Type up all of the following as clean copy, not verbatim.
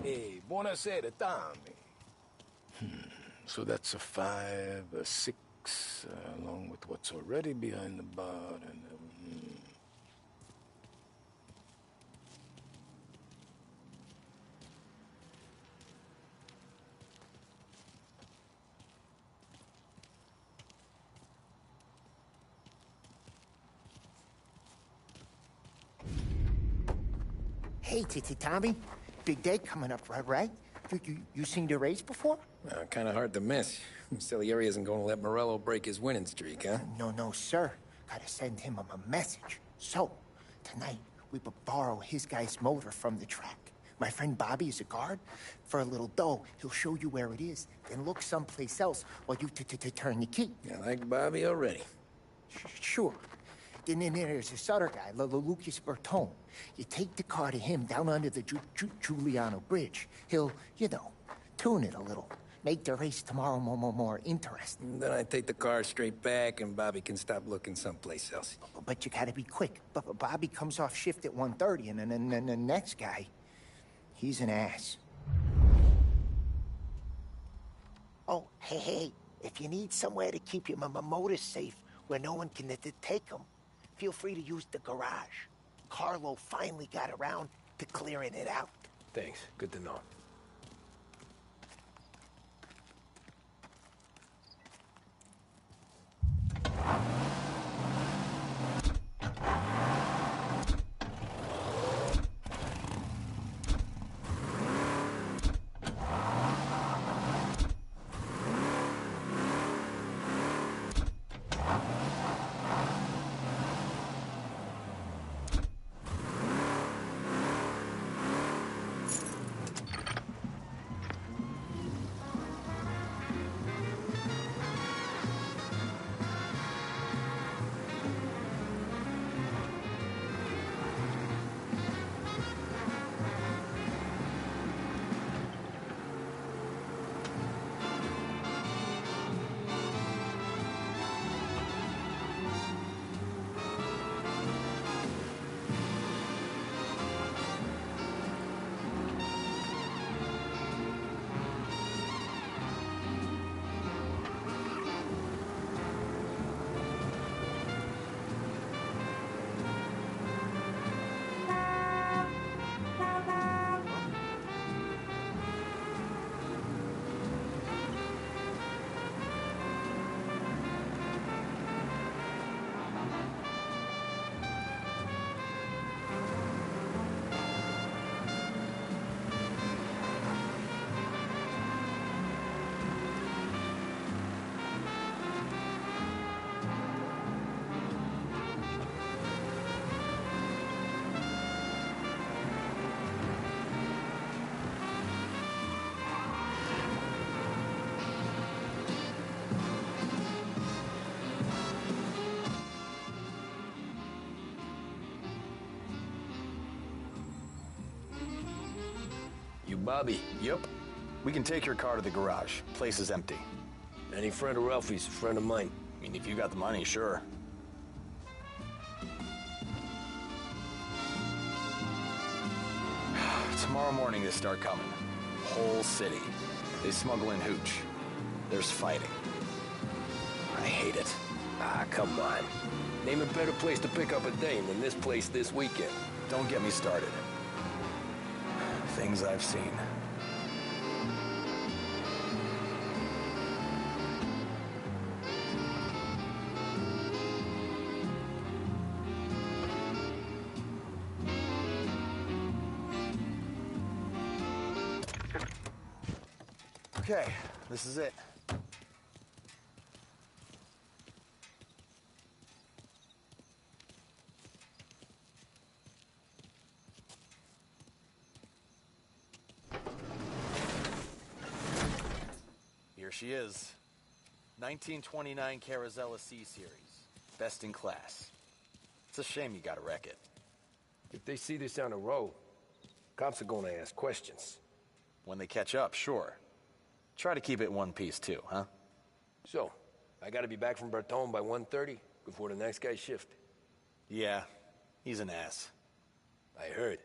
Hey, buonasera, Tommy. So that's a 5, a 6, along with what's already behind the bar, and Hey, Tommy. Big day coming up, right? You seen the race before? Kind of hard to miss. Salieri isn't going to let Morello break his winning streak, huh? No, sir. Gotta send him a message. So, tonight, we will borrow his guy's motor from the track. My friend Bobby is a guard. For a little dough, he'll show you where it is, then look someplace else while you turn the key. I like Bobby already. Sure. Then there's this other guy, Lucas Bertone. You take the car to him down under the Giuliano Bridge. He'll, tune it a little. Make the race tomorrow more interesting. Then I take the car straight back and Bobby can stop looking someplace else. But you gotta be quick. But Bobby comes off shift at 1:30, and then the next guy, he's an ass. Oh, hey, if you need somewhere to keep your motor safe where no one can take them, feel free to use the garage. Carlo finally got around to clearing it out. thanks. Good to know. Bobby. Yep. We can take your car to the garage. Place is empty. Any friend of Ralphie's a friend of mine. I mean, if you got the money, sure. Tomorrow morning they start coming. Whole city. They smuggle in hooch. There's fighting. I hate it. Ah, come on. Name a better place to pick up a dame than this place this weekend. Don't get me started. Things I've seen. Okay, this is it. Here she is. 1929 Carazella C Series. Best in class. It's a shame you gotta wreck it. If they see this on the road, cops are gonna ask questions. When they catch up, sure. Try to keep it one piece too, huh? So, I gotta be back from Bertone by 1:30 before the next guy's shift. Yeah, he's an ass. I heard.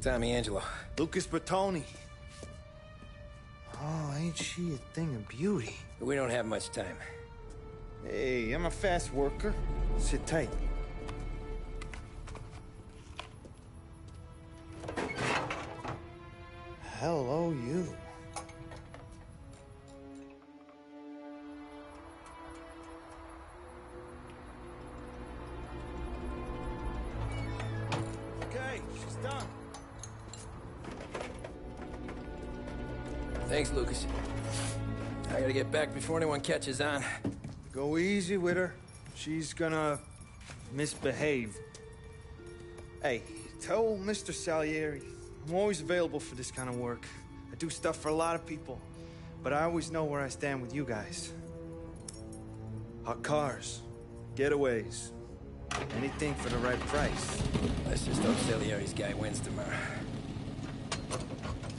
Tommy Angelo. Lucas Bertoni. Oh, ain't she a thing of beauty? We don't have much time. Hey, I'm a fast worker. Sit tight. Hello, you. Okay, she's done. Thanks, Lucas. I gotta get back before anyone catches on. Go easy with her. She's gonna misbehave. Hey, tell Mr. Salieri I'm always available for this kind of work. I do stuff for a lot of people, but I always know where I stand with you guys. Hot cars, getaways, anything for the right price. Let's just hope Salieri's guy wins tomorrow.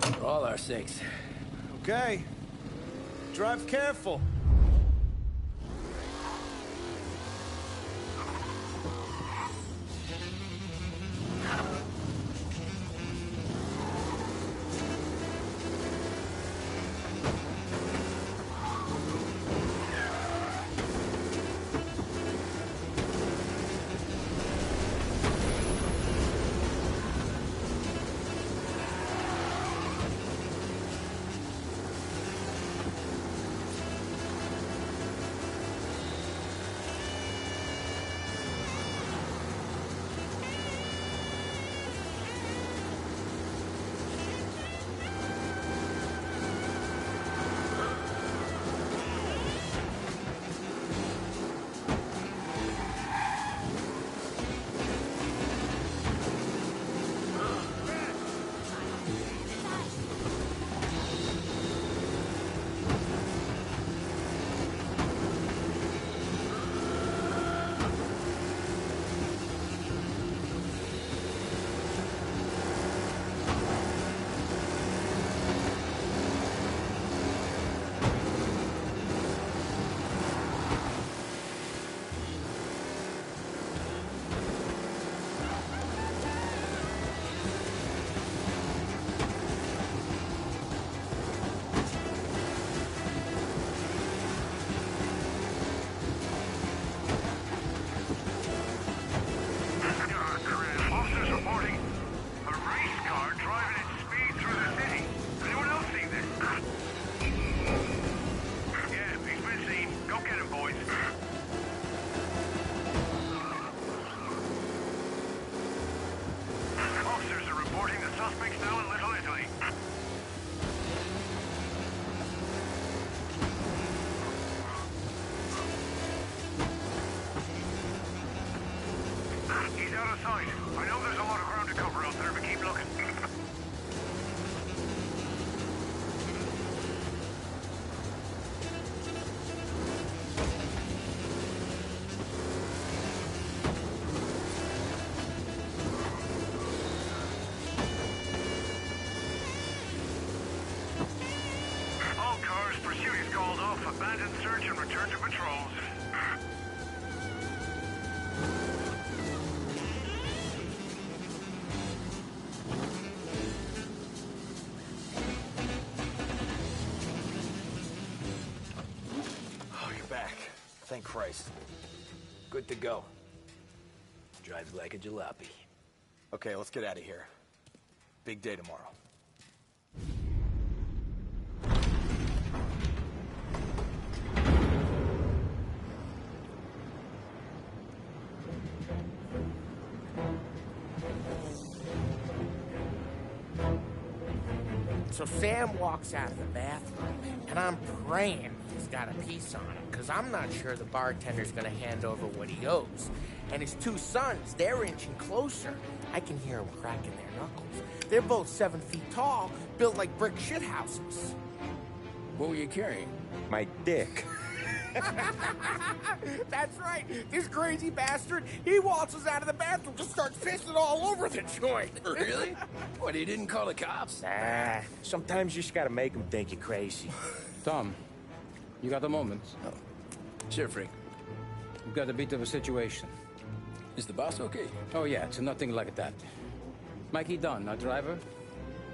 For all our sakes. Okay. Drive careful. Abandon search and return to patrols. Oh, you're back. Thank Christ. Good to go. Drives like a jalopy. Okay, let's get out of here. Big day tomorrow. So Sam walks out of the bathroom, and I'm praying he's got a piece on him, because I'm not sure the bartender's going to hand over what he owes. And his two sons, they're inching closer. I can hear them cracking their knuckles. They're both 7 feet tall, built like brick shithouses. What were you carrying? My dick. That's right. This crazy bastard, he waltzes out of the bathroom, just starts pissing all over the joint. Really? What, he didn't call the cops? Ah, sometimes you just gotta make them think you're crazy. Tom, you got a moment? Oh. Sure, Frank. We've got a bit of a situation. Is the boss okay? Oh, yeah, it's nothing like that. Mikey Dunn, our driver.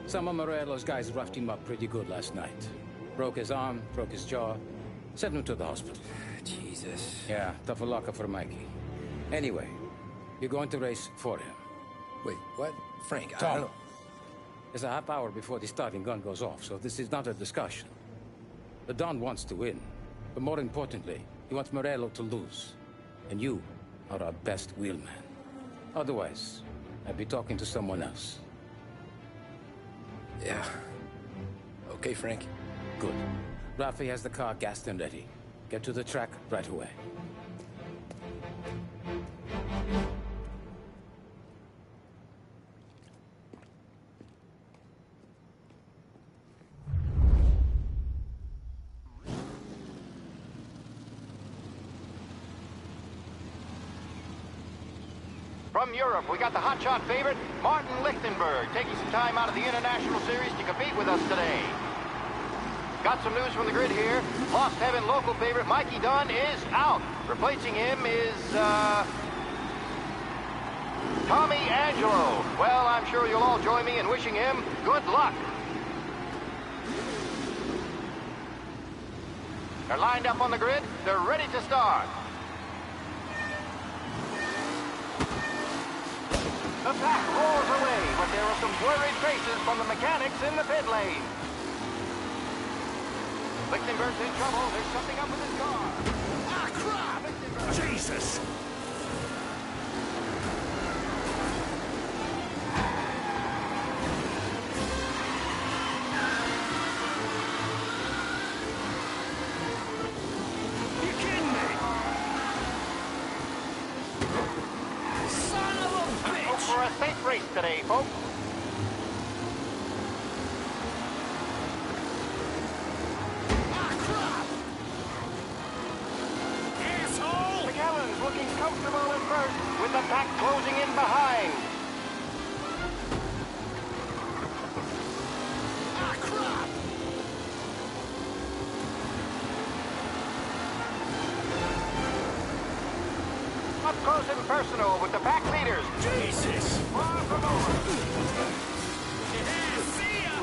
Some of Morello's guys roughed him up pretty good last night. Broke his arm, broke his jaw. Sent him to the hospital. Jesus. Yeah, tough luck for Mikey. Anyway, you're going to race for him. Wait, what? Frank, I Tom, don't... there's a half hour before the starting gun goes off, so this is not a discussion. The Don wants to win, but more importantly, he wants Morello to lose. And you are our best wheelman. Otherwise, I'd be talking to someone else. Yeah. Okay, Frank. Good. Rafi has the car gassed and ready. Get to the track right away. From Europe, we got the hotshot favorite, Martin Lichtenberg, taking some time out of the International Series to compete with us today. Got some news from the grid here. Lost Heaven local favorite Mikey Dunn is out. Replacing him is, Tommy Angelo. Well, I'm sure you'll all join me in wishing him good luck. They're lined up on the grid. They're ready to start. The pack roars away, but there are some worried faces from the mechanics in the pit lane. Lichtenberg's in trouble. There's something up with his car. Ah, crap! Jesus! You kidding me? Son of a bitch! Hope for a safe race today, folks. Looking comfortable at first, with the pack closing in behind. Ah, crap! Up close and personal with the pack leaders. Jesus! Far from over. Yeah, see ya!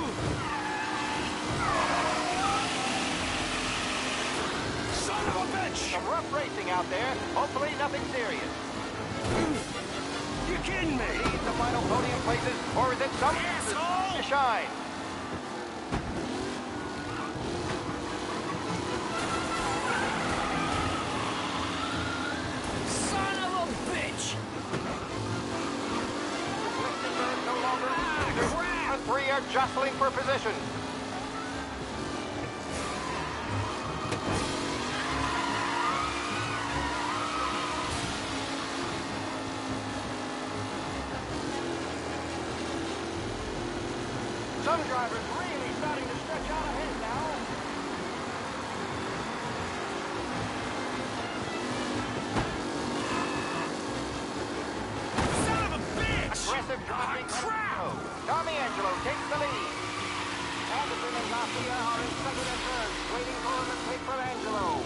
Son of a bitch! Some rough racing out there. Hopefully nothing serious. You kidding me? Needs the final podium places, or is it some Asshole! to shine? Son of a bitch! Lichtenberg no longer crap! The three are jostling for position. Some drivers really starting to stretch out ahead now. Son of a bitch! Aggressive driving. crap! Tommy Angelo takes the lead. Anderson and Mafia are in second and third, waiting for him to take from Angelo.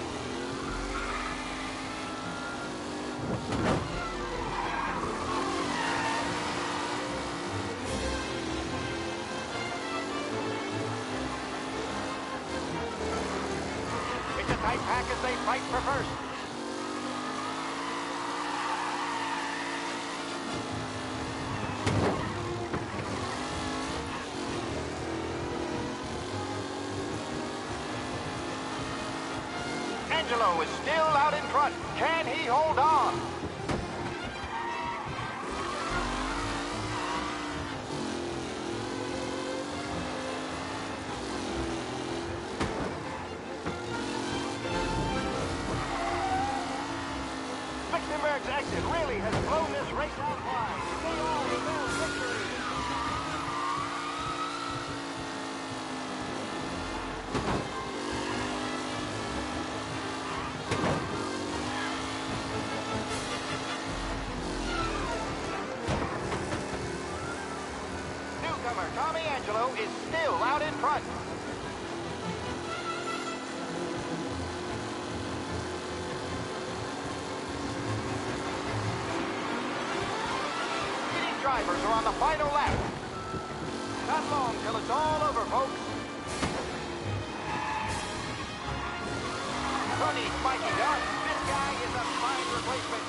It's a tight pack as they fight for first. Angelo is still out in front. Can he hold on? Lichtenberg's exit really has blown this race out wide. They all spell victory. Newcomer Tommy Angelo is still out in front. Drivers are on the final lap. Not long till it's all over, folks. Tony spiking up. This guy is a fine replacement.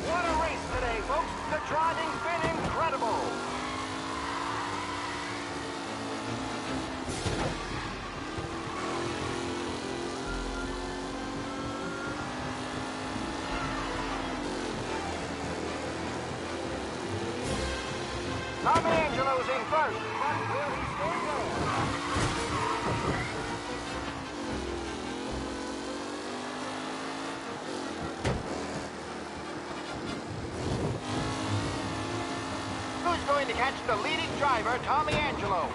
What a race today, folks. The driving's been incredible. Tommy Angelo's in first, but will he stay there? Who's going to catch the leading driver, Tommy Angelo?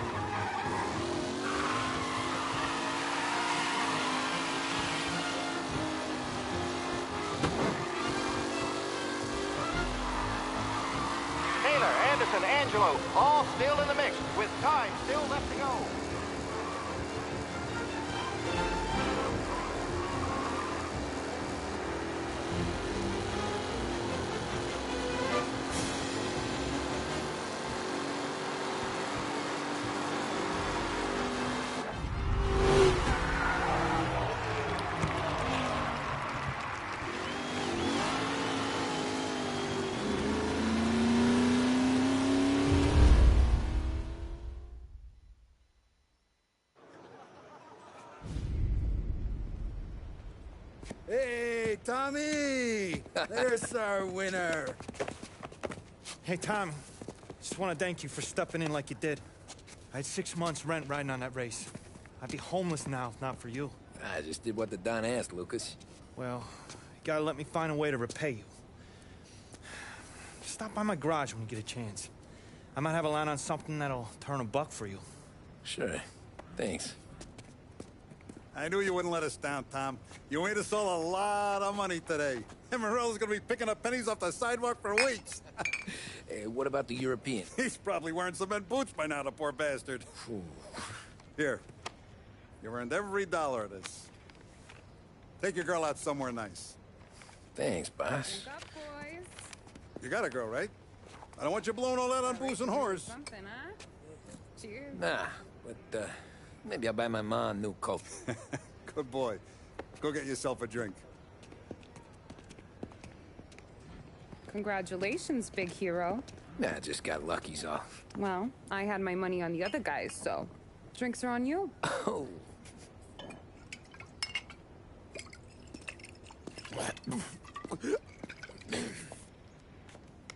Taylor, Anderson, Angelo, all still in the mix, with time still left to go. Hey, Tommy! There's our winner. Hey, Tom. Just want to thank you for stepping in like you did. I had 6 months rent riding on that race. I'd be homeless now if not for you. I just did what the Don asked, Lucas. Well, you gotta let me find a way to repay you. Stop by my garage when you get a chance. I might have a line on something that'll turn a buck for you. Sure. Thanks. I knew you wouldn't let us down, Tom. You made us all a lot of money today. And Morello's gonna be picking up pennies off the sidewalk for weeks. Hey, what about the European? He's probably wearing cement boots by now, the poor bastard. Here. You earned every dollar of this. Take your girl out somewhere nice. Thanks, boss. Up, boys. You got a girl, right? I don't want you blowing all that on booze and whores. Something, huh? Cheers. Nah, but, maybe I'll buy my mom a new coat. Good boy. Go get yourself a drink. Congratulations, big hero. Nah, I just got lucky's off. Well, I had my money on the other guys, so drinks are on you. Oh.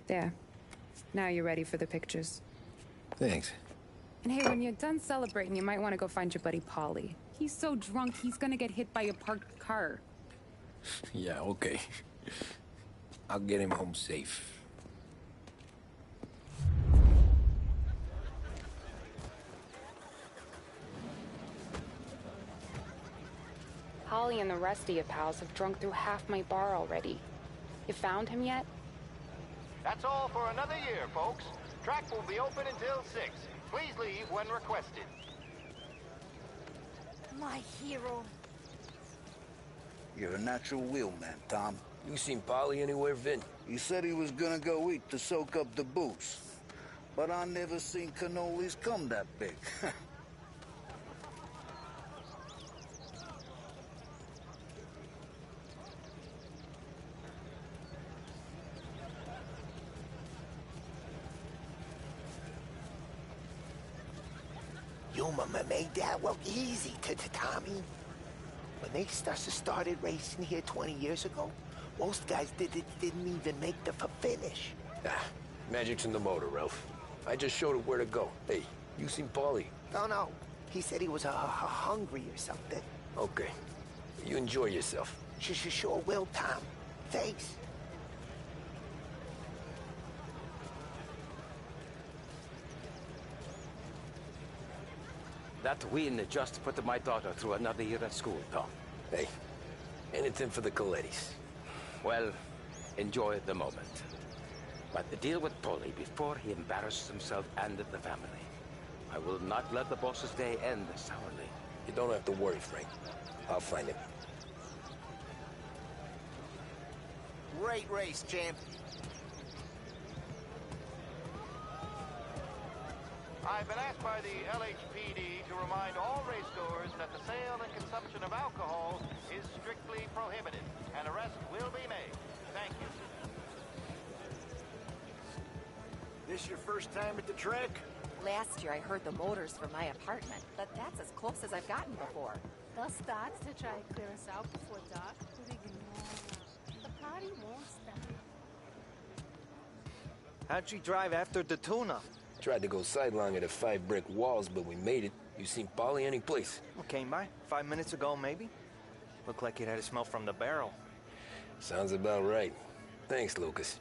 There. Now you're ready for the pictures. Thanks. And hey, when you're done celebrating, you might want to go find your buddy Paulie. He's so drunk, he's gonna get hit by a parked car. Yeah, okay. I'll get him home safe. Holly and the rest of your pals have drunk through half my bar already. You found him yet? That's all for another year, folks. Track will be open until 6. Please leave when requested. My hero. You're a natural wheelman, Tom. You seen Polly anywhere, Vin? He said he was gonna go eat to soak up the booze. But I never seen cannolis come that big. You made that look easy to Tommy. When they started racing here 20 years ago, most guys didn't even make the finish. Ah, magic's in the motor, Ralph. I just showed it where to go. Hey, you seen Paulie? No. He said he was hungry or something. Okay. You enjoy yourself. Sure will, Tom. Thanks. That win just put my daughter through another year at school, Tom. Hey, anything for the Colettis. Well, enjoy the moment. But deal with Paulie before he embarrasses himself and the family. I will not let the boss's day end sourly. You don't have to worry, Frank. I'll find him. Great race, champ. I've been asked by the LHPD to remind all racegoers that the sale and consumption of alcohol is strictly prohibited. An arrest will be made. Thank you. This your first time at the track? Last year I heard the motors from my apartment, but that's as close as I've gotten before. Thus starts to try to clear us out before dark, but ignore us. The party won't stop. How'd she drive after the tune-up? Tried to go sidelong at the 5 brick walls, but we made it. You seen Polly any place? Well, came by 5 minutes ago, maybe. Looked like it had a smell from the barrel. Sounds about right. Thanks, Lucas.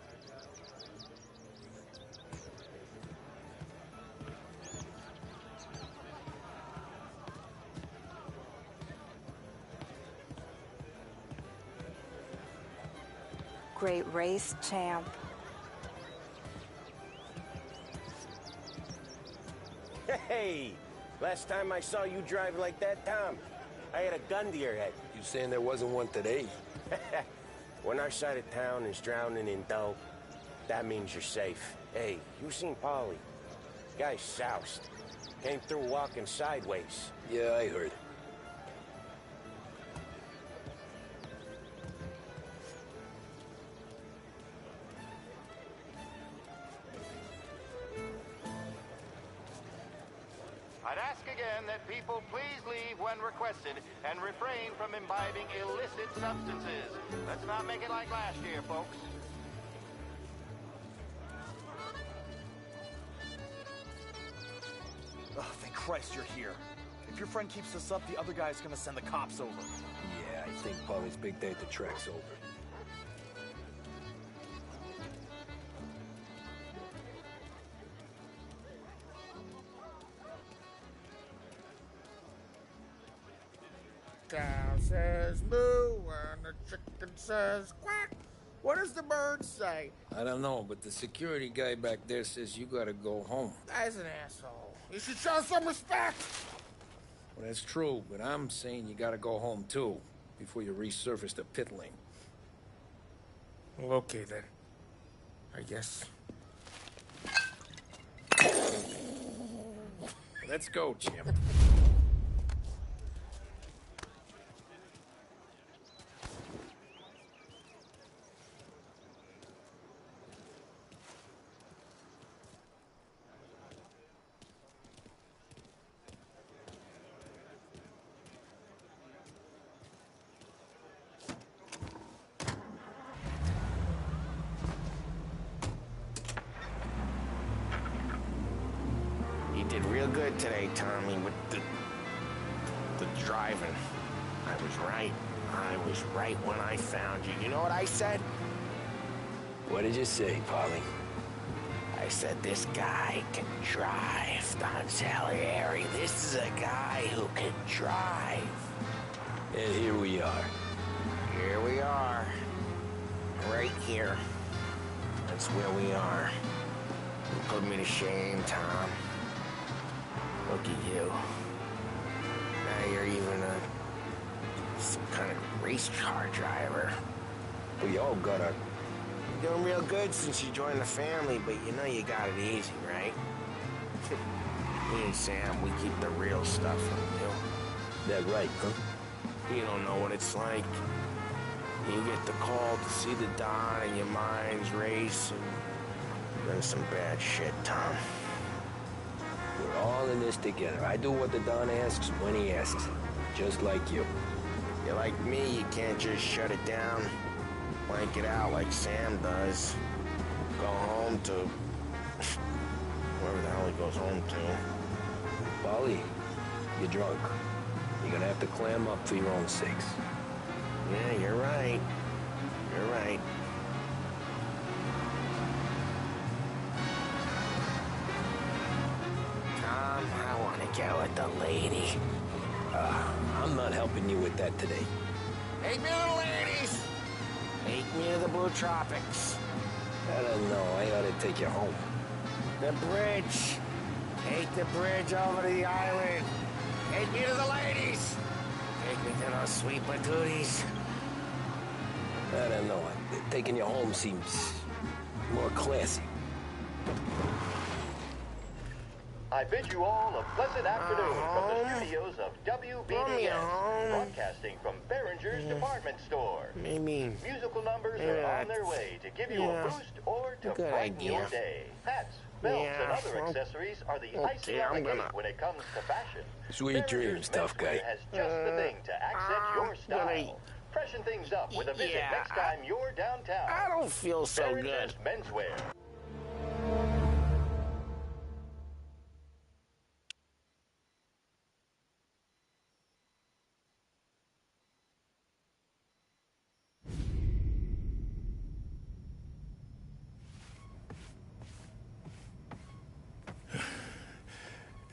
Great race, champ. Hey! Last time I saw you drive like that, Tom, I had a gun to your head. You saying there wasn't one today? When our side of town is drowning in dough, that means you're safe. Hey, you seen Polly? Guy's soused. Came through walking sideways. Yeah, I heard. I'd ask again that people please leave when requested and refrain from imbibing illicit substances. Let's not make it like last year, folks. Oh, thank Christ you're here. If your friend keeps this up, the other guy's gonna send the cops over. Yeah, I think Polly's big day at the track's over. Cow says moo and the chicken says quack. What does the bird say? I don't know, but the security guy back there says you gotta go home. Guy's an asshole. You should show some respect. Well, that's true, but I'm saying you gotta go home too, before you resurface the pit lane. Well, okay then. I guess. Let's go, champ. You did real good today, Tommy, with the driving. I was right. I was right when I found you. You know what I said? What did you say, Polly? I said, this guy can drive, Don Salieri. This is a guy who can drive. And here we are. Here we are. Right here. That's where we are. You put me to shame, Tom. Look at you. Now you're even some kind of race car driver. We all gotta... You're doing real good since you joined the family, but you know you got it easy, right? Me and Sam, we keep the real stuff from you. That right, huh? You don't know what it's like. You get the call to see the Don and your minds race, and then some bad shit, Tom. We're all in this together. I do what the Don asks when he asks. Just like you. You're like me, you can't just shut it down. Blank it out like Sam does. Go home to... wherever the hell he goes home to. Polly, you're drunk. You're gonna have to clam up for your own sakes. Yeah, you're right. You're right. Tom, I want to get with the lady. I'm not helping you with that today. Take me to the ladies! Take me to the Blue Tropics. I don't know. I ought to take you home. The bridge. Take the bridge over the island. Take me to the ladies. Take me to those sweet patooties. I don't know. Taking you home seems more classy. I bid you all a pleasant afternoon from the studios of WBDN, broadcasting from Behringer's department store. Maybe. Musical numbers are on their way to give you a boost or to brighten your day. Hats, belts, and other accessories are the icing on the cake when it comes to fashion. Sweet dreams, tough guy. Has just the thing to accent your style. Freshen things up with a visit next time you're downtown. I don't feel so Behringer's good. Menswear.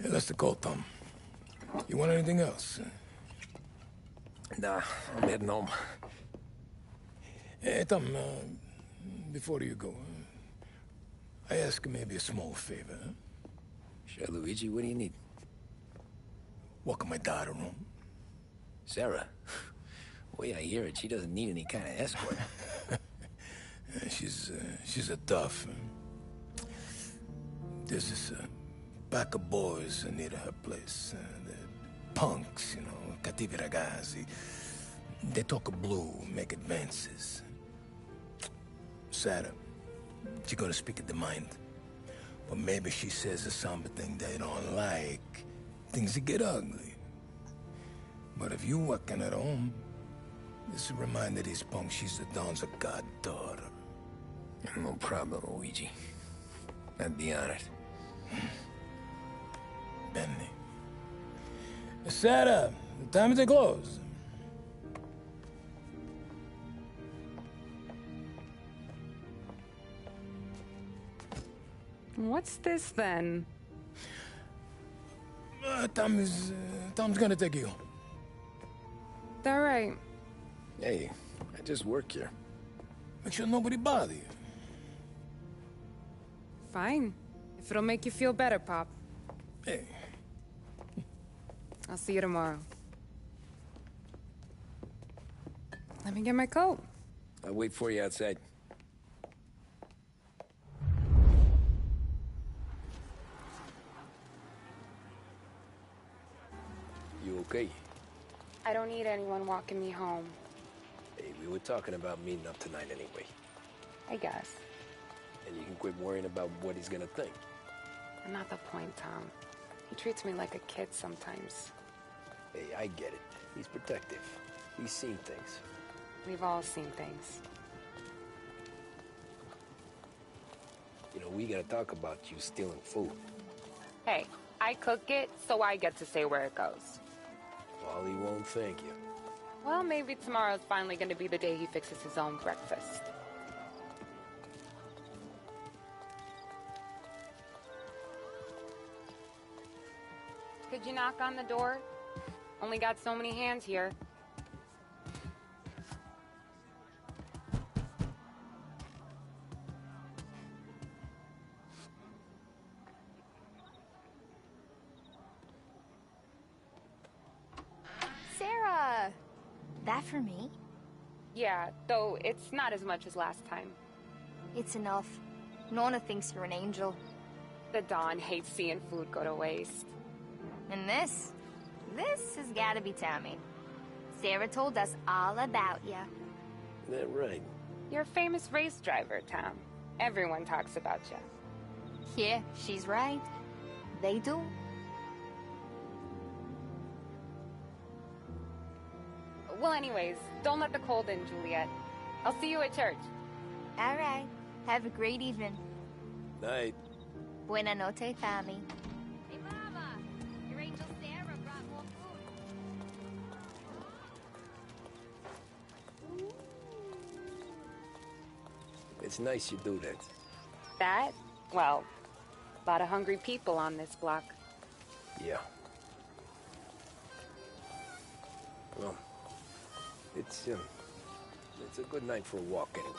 Yeah, that's the call, Tom. You want anything else? Nah, I'm heading home. Hey, Tom, before you go, I ask maybe a small favor. Huh? Sure, Luigi, what do you need? Walk my daughter home. Sarah? The way I hear it, she doesn't need any kind of escort. She's a tough. There's this pack of boys near her place. They're punks, you know, cattivi ragazzi. They talk blue, make advances. Sarah, she's gonna speak at the mind. But maybe she says something they don't like. Things get ugly. But if you walking at home, just remind these punks she's the Don's a goddaughter. No problem, Luigi. I'd be honored. Benny. Sarah, the time to close. What's this then? Tom's gonna take you. All right. Hey, I just work here. Make sure nobody bother you. Fine. If it'll make you feel better, Pop. Hey. I'll see you tomorrow. Let me get my coat. I'll wait for you outside. You okay? I don't need anyone walking me home. Hey, we were talking about meeting up tonight anyway. I guess. And you can quit worrying about what he's gonna think. Not the point, Tom. He treats me like a kid sometimes. Hey, I get it. He's protective. He's seen things. We've all seen things. You know, we gotta talk about you stealing food. Hey, I cook it, so I get to say where it goes. Wally won't thank you. Well, maybe tomorrow's finally gonna be the day he fixes his own breakfast. Could you knock on the door? Only got so many hands here. Sarah! That for me? Yeah, though it's not as much as last time. It's enough. Nona thinks you're an angel. The Don hates seeing food go to waste. And this has gotta be Tommy. Sarah told us all about you. Is that right? You're a famous race driver, Tom. Everyone talks about you. Yeah, she's right. They do. Well, anyways, don't let the cold in, Juliet. I'll see you at church. All right. Have a great evening. Night. Buena noche, Tommy. Hey, Mama! Your angel Sarah brought more food. It's nice you do that. That? Well, a lot of hungry people on this block. Yeah. Well, it's a good night for a walk anyway.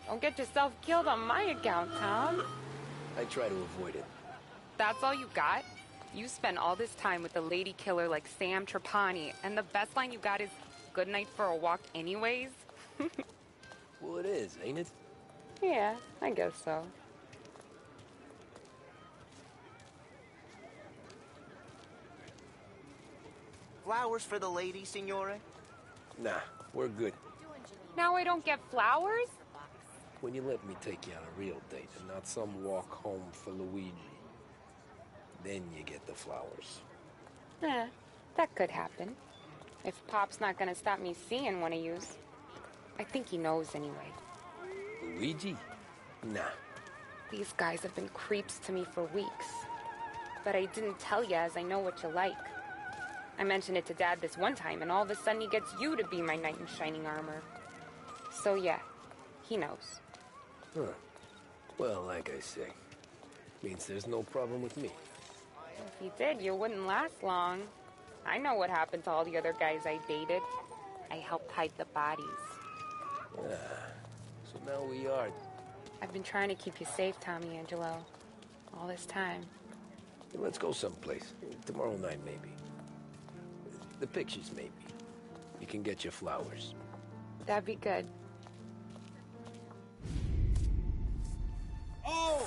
Don't get yourself killed on my account, Tom. I try to avoid it. That's all you got? You spend all this time with a lady killer like Sam Trapani, and the best line you got is, "Good night for a walk anyways"? Well, it is, ain't it? Yeah, I guess so. Flowers for the lady, signore? Nah, we're good. Now I don't get flowers? When you let me take you on a real date and not some walk home for Luigi, then you get the flowers. That could happen. If Pop's not gonna stop me seeing one of yous. I think he knows anyway. Luigi? Nah. These guys have been creeps to me for weeks. But I didn't tell you as I know what you like. I mentioned it to Dad this one time, and all of a sudden he gets you to be my knight in shining armor. So yeah, he knows. Huh. Well, like I say, means there's no problem with me. If he did, you wouldn't last long. I know what happened to all the other guys I dated. I helped hide the bodies. So now we are. I've been trying to keep you safe, Tommy Angelo. All this time. Let's go someplace. Tomorrow night, maybe. The pictures, maybe. You can get your flowers. That'd be good. Oh!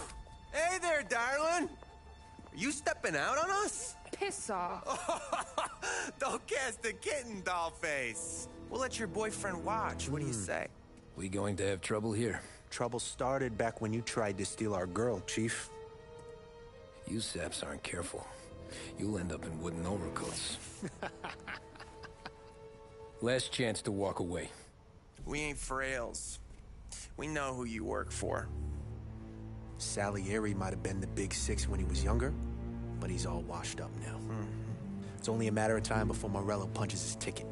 Hey there, darling! Are you stepping out on us? Piss off. Don't cast a kitten, dollface. We'll let your boyfriend watch. What do you say? We going to have trouble here? Trouble started back when you tried to steal our girl, Chief. You saps aren't careful. You'll end up in wooden overcoats. Last chance to walk away. We ain't frails. We know who you work for. Salieri might have been the big six when he was younger, but he's all washed up now. It's only a matter of time before Morello punches his ticket.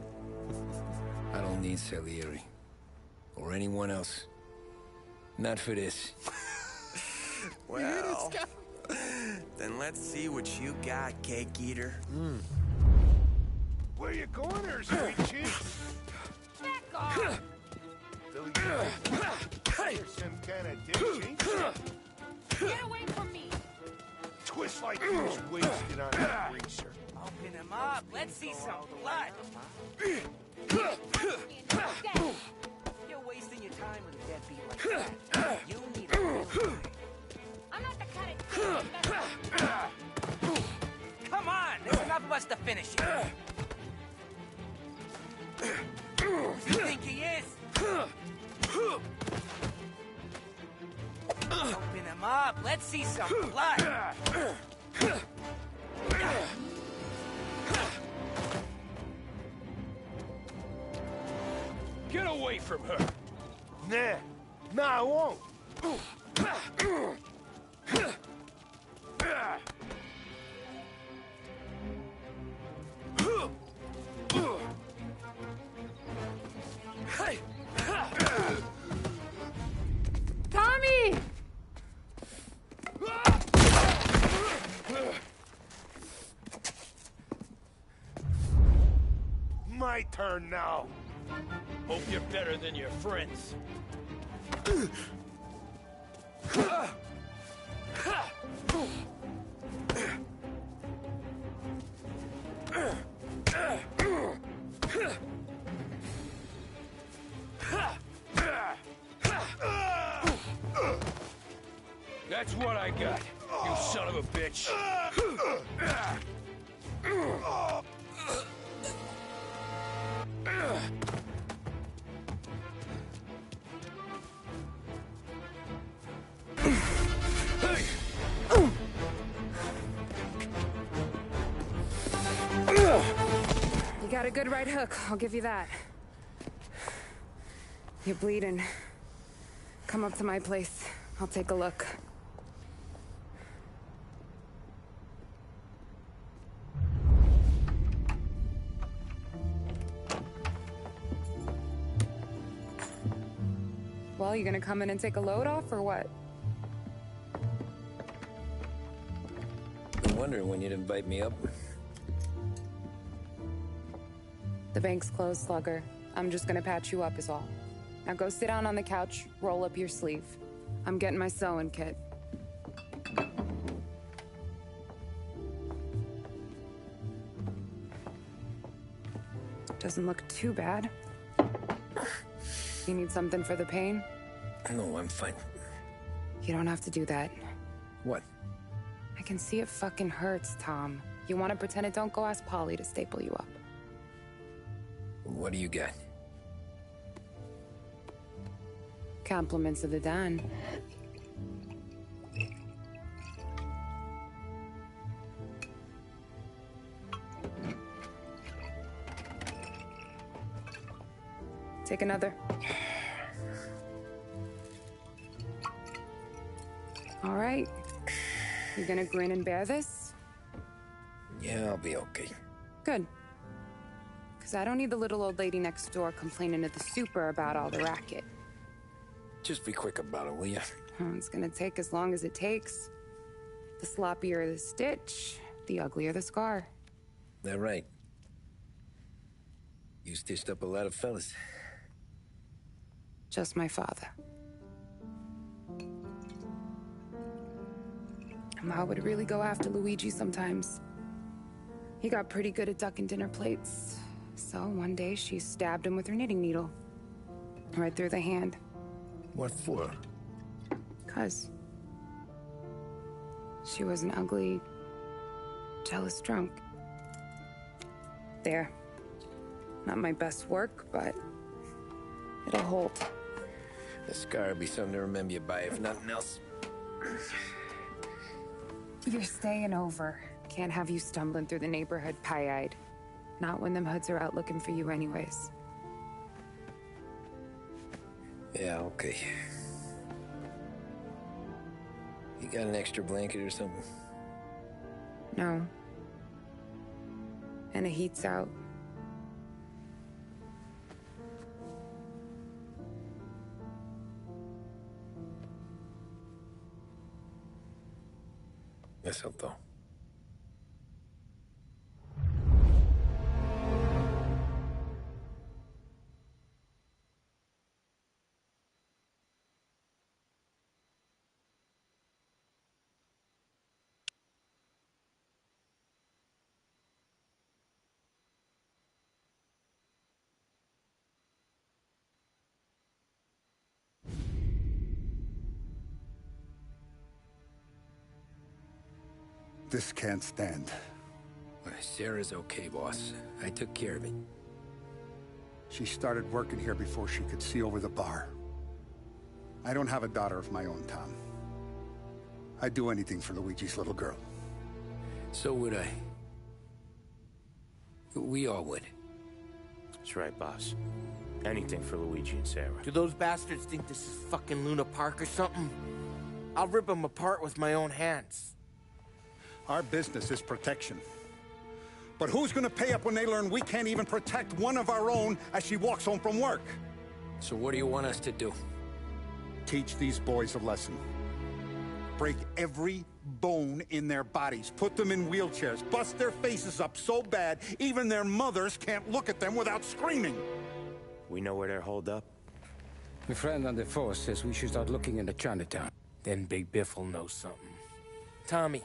I don't need Salieri. Or anyone else. Not for this. Well, then let's see what you got, cake eater. Where you going there, sweet cheeks? Back off! You're some kind of dick, Get away from me! Twist like you was wasted on that greaser. Open him up. Let's see some blood. You're wasting your time with a deadbeat like that. You need a real guy. I'm not the kind of Come on, there's enough of us to finish it. Who does he think he is? Open him up. Let's see some blood. Get away from her. Nah, I won't. Tommy! My turn now. Hope you're better than your friends. That's what I got, you son of a bitch. You got a good right hook, I'll give you that. You're bleeding. Come up to my place. I'll take a look. Well, you gonna come in and take a load off, or what? Been wondering when you'd invite me up. The bank's closed, Slugger. I'm just gonna patch you up is all. Now go sit down on the couch, roll up your sleeve. I'm getting my sewing kit. Doesn't look too bad. You need something for the pain? No, I'm fine. You don't have to do that. What? I can see it fucking hurts, Tom. You want to pretend it don't go ask Polly to staple you up. What do you got? Compliments of the Don. Take another. All right. You gonna grin and bear this? Yeah, I'll be okay. Good. Because I don't need the little old lady next door complaining to the super about all the racket. Just be quick about it, will ya? It's gonna take as long as it takes. The sloppier the stitch, the uglier the scar. That right. You stitched up a lot of fellas. Just my father. Ma would really go after Luigi sometimes. He got pretty good at ducking dinner plates. So one day she stabbed him with her knitting needle. Right through the hand. What for? 'Cause she was an ugly, jealous drunk. There. Not my best work, but it'll hold. The scar will be something to remember you by, if nothing else. You're staying over. Can't have you stumbling through the neighborhood pie-eyed. Not when them hoods are out looking for you anyways. Yeah, okay. You got an extra blanket or something? No. And the heat's out. Eso todo. This can't stand. Sarah's okay, boss. I took care of it. She started working here before she could see over the bar. I don't have a daughter of my own, Tom. I'd do anything for Luigi's little girl. So would I. We all would. That's right, boss. Anything for Luigi and Sarah. Do those bastards think this is fucking Luna Park or something? I'll rip them apart with my own hands. Our business is protection. But who's gonna pay up when they learn we can't even protect one of our own as she walks home from work? So what do you want us to do? Teach these boys a lesson. Break every bone in their bodies. Put them in wheelchairs. Bust their faces up so bad, even their mothers can't look at them without screaming. We know where they're holed up? My friend on the force says we should start looking into Chinatown. Then Big Biff will know something. Tommy,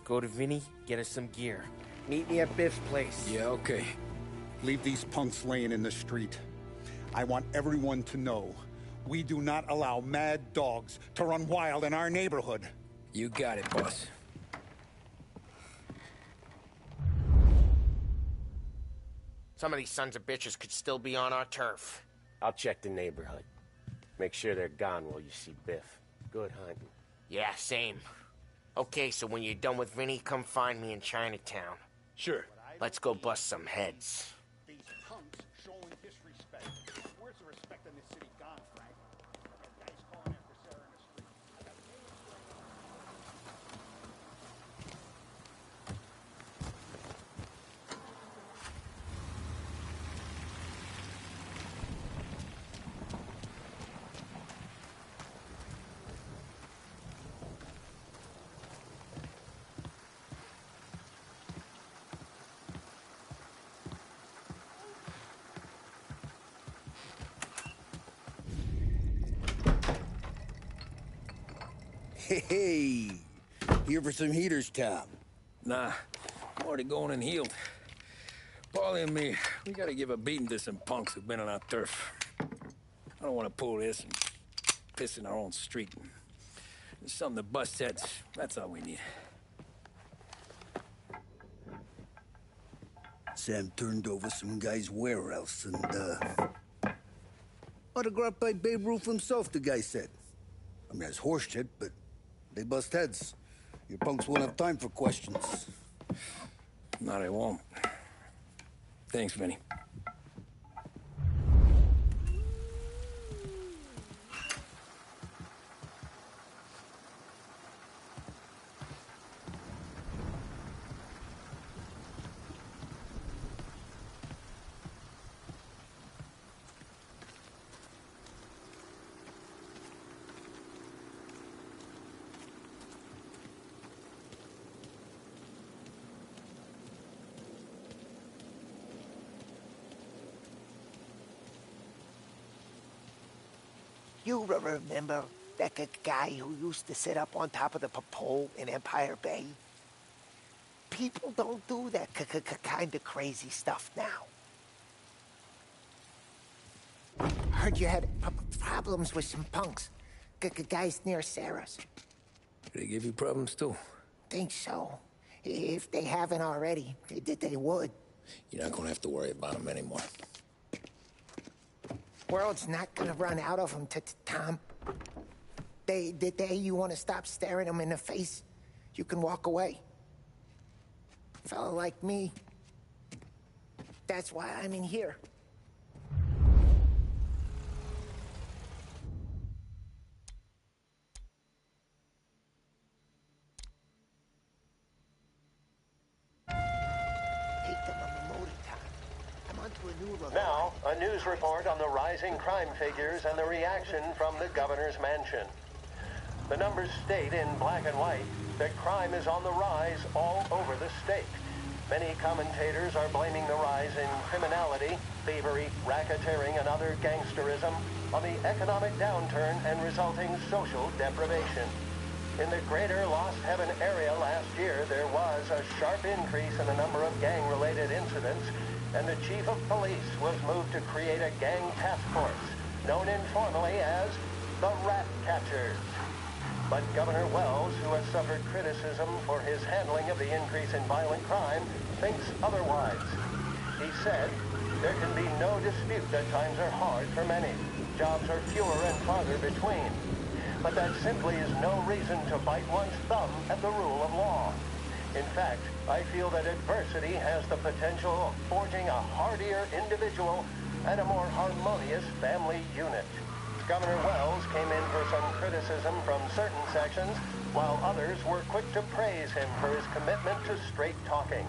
go to Vinny, get us some gear. Meet me at Biff's place. Yeah, okay. Leave these punks laying in the street. I want everyone to know we do not allow mad dogs to run wild in our neighborhood. You got it, boss. Some of these sons of bitches could still be on our turf. I'll check the neighborhood. Make sure they're gone while you see Biff. Good hunting. Yeah, same. Okay, so when you're done with Vinny, come find me in Chinatown. Sure. Let's go bust some heads. These punks showing disrespect. Where's the respect in this city gone, Frank? That guy's calling after Sarah in the street. Hey, here for some heaters, Tom? Nah, I'm already going and healed. Paulie and me, we gotta give a beating to some punks who've been on our turf. I don't want to pull this and piss in our own street. There's something to bust heads. That's all we need. Sam turned over some guy's warehouse and, autographed by Babe Ruth himself, the guy said. I mean, that's horse shit, but they bust heads. Your punks won't have time for questions. No, they won't. Thanks, Vinny. You remember that guy who used to sit up on top of the pole in Empire Bay? People don't do that kind of crazy stuff now. Heard you had problems with some punks. Guys near Sarah's. They give you problems, too? Think so. If they haven't already, they would. You're not gonna have to worry about them anymore. World's not gonna run out of them, Tom. The day you want to stop staring them in the face, you can walk away. Fella like me. That's why I'm in here. Now, a news report on the rising crime figures and the reaction from the governor's mansion. The numbers state in black and white that crime is on the rise all over the state. Many commentators are blaming the rise in criminality, thievery, racketeering, and other gangsterism on the economic downturn and resulting social deprivation. In the greater Lost Heaven area last year, there was a sharp increase in the number of gang-related incidents, and the chief of police was moved to create a gang task force, known informally as the Rat Catchers. But Governor Wells, who has suffered criticism for his handling of the increase in violent crime, thinks otherwise. He said, "There can be no dispute that times are hard for many. Jobs are fewer and farther between. But that simply is no reason to bite one's thumb at the rule of law. In fact, I feel that adversity has the potential of forging a hardier individual and a more harmonious family unit." Governor Wells came in for some criticism from certain sections, while others were quick to praise him for his commitment to straight talking.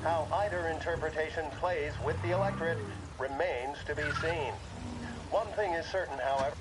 How either interpretation plays with the electorate remains to be seen. One thing is certain, however.